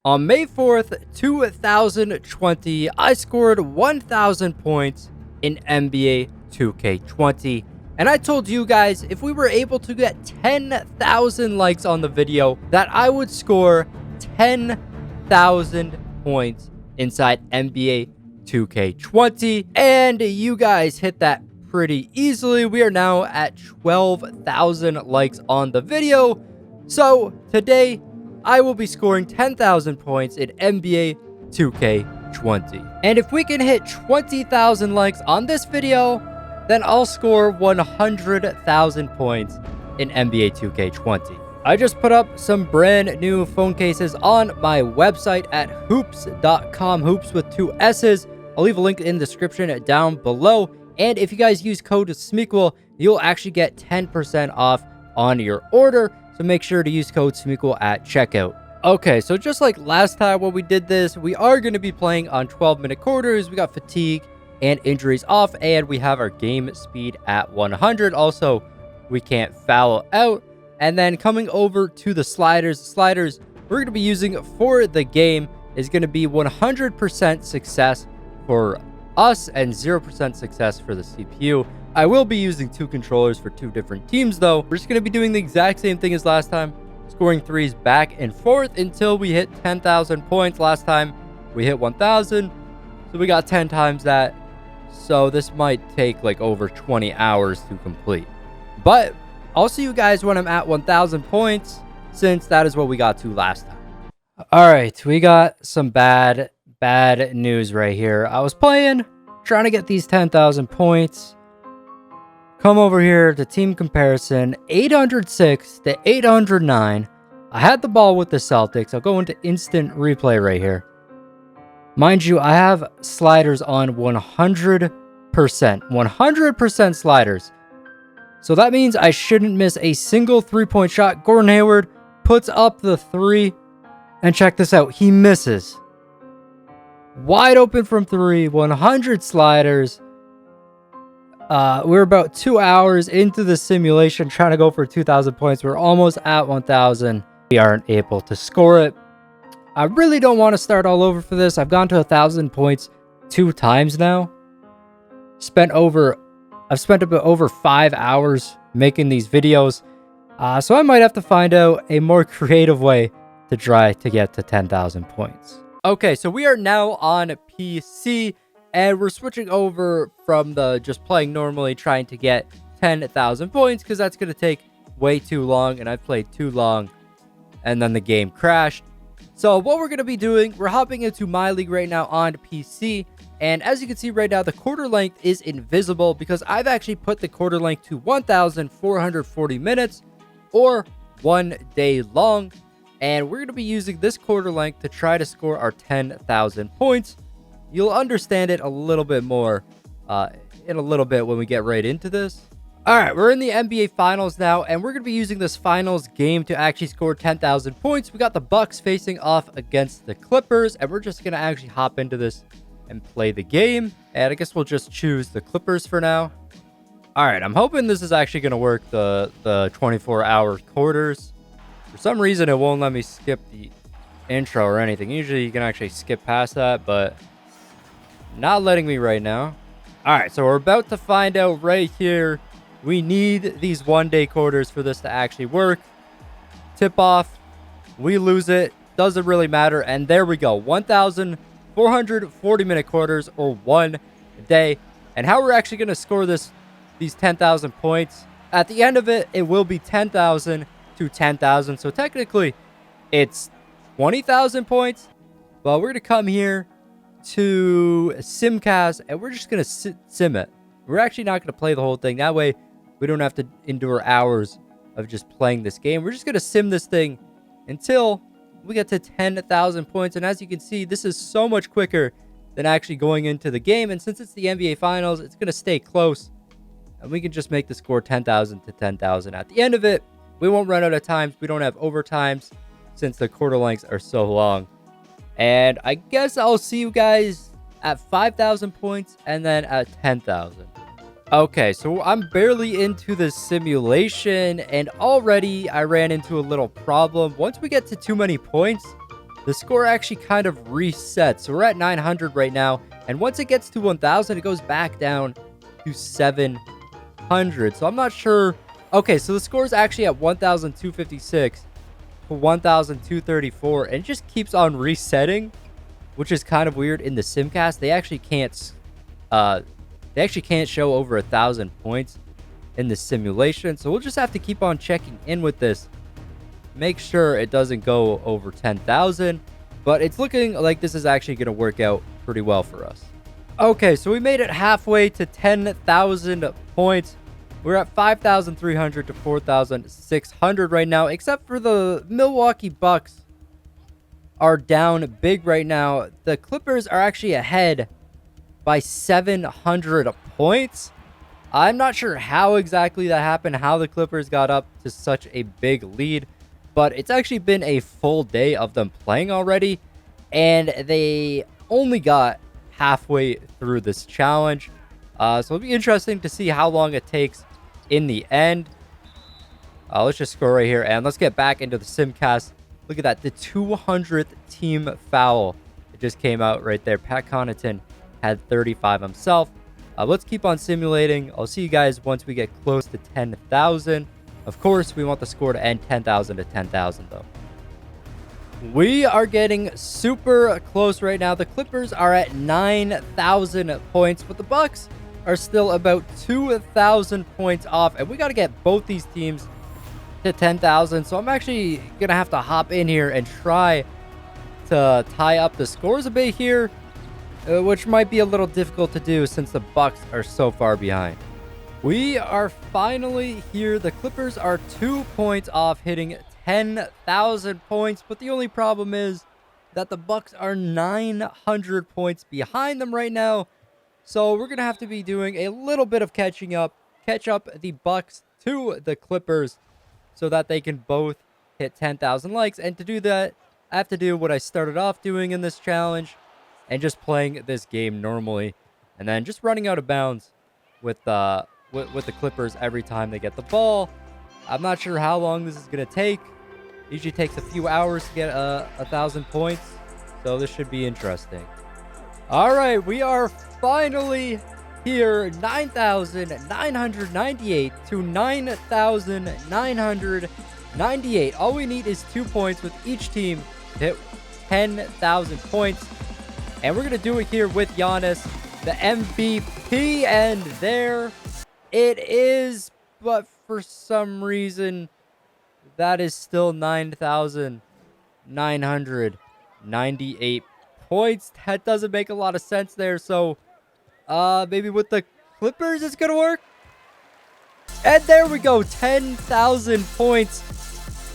On May 4th, 2020, I scored 1,000 points in NBA 2K20. And I told you guys, if we were able to get 10,000 likes on the video, that I would score 10,000 points inside NBA 2K20. And you guys hit that pretty easily. We are now at 12,000 likes on the video. So today, I will be scoring 10,000 points in NBA 2K20. And if we can hit 20,000 likes on this video, then I'll score 100,000 points in NBA 2K20. I just put up some brand new phone cases on my website at hoops.com, hoops with 2 S's. I'll leave a link in the description down below. And if you guys use code Smequle, you'll actually get 10% off on your order. So make sure to use code Smequle at checkout. Okay, so just like last time when we did this, we are going to be playing on 12-minute quarters. We got fatigue and injuries off, and we have our game speed at 100. Also, we can't foul out. And then coming over to the sliders, we're going to be using for the game is going to be 100% success for us and 0% success for the CPU. I will be using 2 controllers for 2 different teams, though. We're just going to be doing the exact same thing as last time, scoring threes back and forth until we hit 10,000 points. Last time, we hit 1,000, so we got 10 times that. So this might take like over 20 hours to complete. But I'll see you guys when I'm at 1,000 points, since that is what we got to last time. All right, we got some bad news right here. I was playing, trying to get these 10,000 points. Come over here to team comparison, 806 to 809. I had the ball with the Celtics. I'll go into instant replay right here. Mind you, I have sliders on 100%. 100% sliders. So that means I shouldn't miss a single three-point shot. Gordon Hayward puts up the 3. And check this out. He misses. Wide open from 3. 100 sliders. We're about 2 hours into the simulation trying to go for 2,000 points. We're almost at 1,000. We aren't able to score it. I really don't want to start all over for this. I've gone to 1,000 points 2 times now. I've spent about over 5 hours making these videos. So I might have to find out a more creative way to try to get to 10,000 points. Okay, so we are now on PC. And we're switching over from the just playing normally, trying to get 10,000 points, because that's going to take way too long, and I've played too long, and then the game crashed. So what we're going to be doing, we're hopping into my league right now on PC, and as you can see right now, the quarter length is invisible, because I've actually put the quarter length to 1,440 minutes, or 1 day long, and we're going to be using this quarter length to try to score our 10,000 points. You'll understand it a little bit more in a little bit when we get right into this. All right, we're in the NBA Finals now, and we're going to be using this Finals game to actually score 10,000 points. We got the Bucks facing off against the Clippers, and we're just going to actually hop into this and play the game. And I guess we'll just choose the Clippers for now. All right, I'm hoping this is actually going to work, the 24-hour quarters. For some reason, it won't let me skip the intro or anything. Usually, you can actually skip past that, but not letting me right now. All right, so we're about to find out right here. We need these 1 day quarters for this to actually work. Tip off. We lose it. Doesn't really matter. And there we go. 1,440 minute quarters, or 1 day. And how we're actually going to score these 10,000 points. At the end of it, it will be 10,000 to 10,000. So technically, it's 20,000 points. But we're going to come here to Simcast, and we're just going to sim it. We're actually not going to play the whole thing. That way, we don't have to endure hours of just playing this game. We're just going to sim this thing until we get to 10,000 points. And as you can see, this is so much quicker than actually going into the game. And since it's the NBA Finals, it's going to stay close. And we can just make the score 10,000 to 10,000. At the end of it, we won't run out of times. We don't have overtimes since the quarter lengths are so long. And I guess I'll see you guys at 5,000 points and then at 10,000. Okay, so I'm barely into the simulation, and already I ran into a little problem. Once we get to too many points, the score actually kind of resets. So we're at 900 right now. And once it gets to 1,000, it goes back down to 700. So I'm not sure. Okay, so the score is actually at 1,256 to 1,234. And it just keeps on resetting, which is kind of weird in the Simcast. They actually can't show over 1,000 points in the simulation. So we'll just have to keep on checking in with this. Make sure it doesn't go over 10,000. But it's looking like this is actually going to work out pretty well for us. Okay, so we made it halfway to 10,000 points. We're at 5,300 to 4,600 right now, except for the Milwaukee Bucks are down big right now. The Clippers are actually ahead by 700 points. I'm not sure how exactly that happened, how the Clippers got up to such a big lead, but it's actually been a full day of them playing already, and they only got halfway through this challenge. So it'll be interesting to see how long it takes in the end. Let's just score right here, and let's get back into the Simcast. Look at that, the 200th team foul. It just came out right there. Pat Connaughton had 35 himself. Let's keep on simulating. I'll see you guys once we get close to 10,000. Of course, we want the score to end 10,000 to 10,000, though. We are getting super close right now. The Clippers are at 9,000 points, but the Bucks are still about 2,000 points off, and we got to get both these teams to 10,000. So I'm actually going to have to hop in here and try to tie up the scores a bit here, which might be a little difficult to do since the Bucks are so far behind. We are finally here. The Clippers are 2 points off hitting 10,000 points, but the only problem is that the Bucks are 900 points behind them right now. So we're going to have to be doing a little bit of catch up the Bucks to the Clippers so that they can both hit 10,000 likes. And to do that, I have to do what I started off doing in this challenge and just playing this game normally, and then just running out of bounds with the Clippers every time they get the ball. I'm not sure how long this is going to take. Usually takes a few hours to get 1,000 points, so this should be interesting. All right, we are finally here. 9,998 to 9,998. All we need is 2 points with each team to hit 10,000 points. And we're going to do it here with Giannis, the MVP. And there it is. But for some reason, that is still 9,998 points. That doesn't make a lot of sense there. So maybe with the Clippers it's going to work. And there we go. 10,000 points.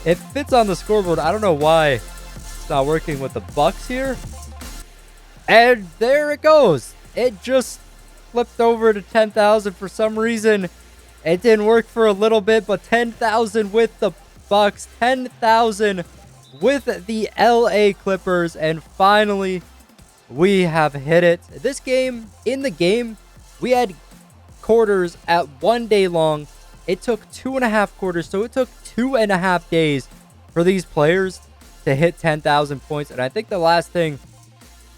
It fits on the scoreboard. I don't know why it's not working with the Bucks here. And there it goes. It just flipped over to 10,000 for some reason. It didn't work for a little bit, but 10,000 with the Bucks, 10,000 with the LA Clippers, and finally we have hit it. This game, in the game, we had quarters at 1 day long. It took 2.5 quarters, so it took 2.5 days for these players to hit 10,000 points. And I think the last thing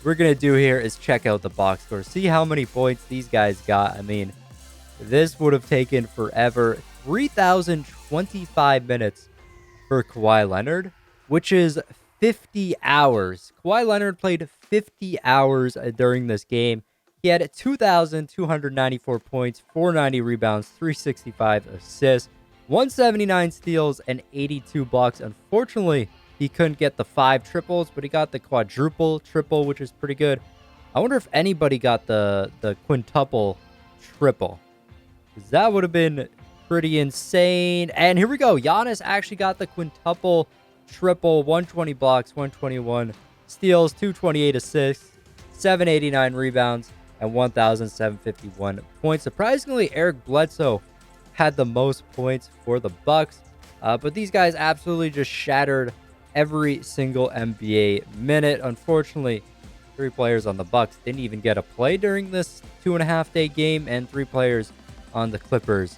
we're going to do here is check out the box score. See how many points these guys got. I mean, this would have taken forever. 3,025 minutes for Kawhi Leonard, which is 50 hours. Kawhi Leonard played 50 hours during this game. He had 2,294 points, 490 rebounds, 365 assists, 179 steals, and 82 blocks. Unfortunately, he couldn't get the 5 triples, but he got the quadruple triple, which is pretty good. I wonder if anybody got the quintuple triple, because that would have been pretty insane. And here we go. Giannis actually got the quintuple triple, 120 blocks, 121 steals, 228 assists, 789 rebounds, and 1,751 points. Surprisingly, Eric Bledsoe had the most points for the Bucks, but these guys absolutely just shattered every single NBA minute. Unfortunately, 3 players on the Bucks didn't even get a play during this 2.5 day game, and 3 players on the Clippers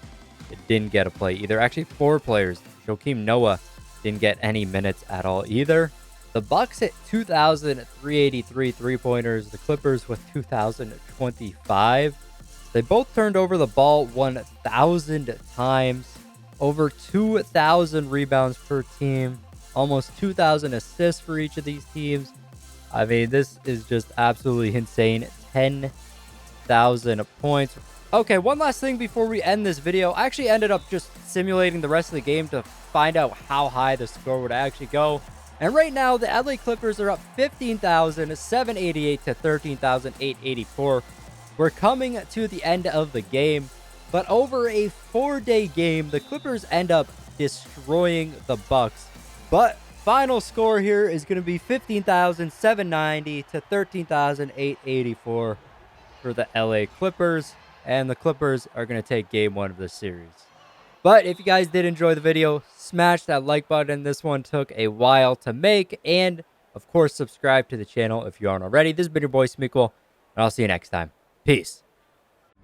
didn't get a play either. Actually, 4 players. Joakim Noah didn't get any minutes at all either. The Bucks hit 2,383 three-pointers. The Clippers with 2,025. They both turned over the ball 1,000 times. Over 2,000 rebounds per team. Almost 2,000 assists for each of these teams. I mean, this is just absolutely insane. 10,000 points. Okay, one last thing before we end this video. I actually ended up just simulating the rest of the game to find out how high the score would actually go. And right now, the LA Clippers are up 15,788 to 13,884. We're coming to the end of the game. But over a 4-day game, the Clippers end up destroying the Bucks. But final score here is going to be 15,790 to 13,884 for the LA Clippers. And the Clippers are going to take game 1 of the series. But if you guys did enjoy the video, smash that like button. This one took a while to make. And, of course, subscribe to the channel if you aren't already. This has been your boy, Smequle, and I'll see you next time. Peace.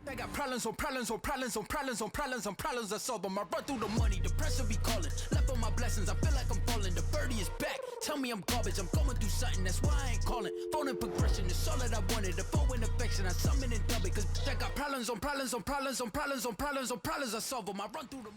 I got problems on problems on problems on problems on problems on problems I solve them. I run through the money, the pressure be calling. Left on my blessings, I feel like I'm falling. The birdie is back, tell me I'm garbage. I'm going through something, that's why I ain't calling. Phone in progression, it's all that I wanted. The phone in affection, I summon and dub it. Cause I got problems on problems on problems on problems on problems on problems I solve them. I run through the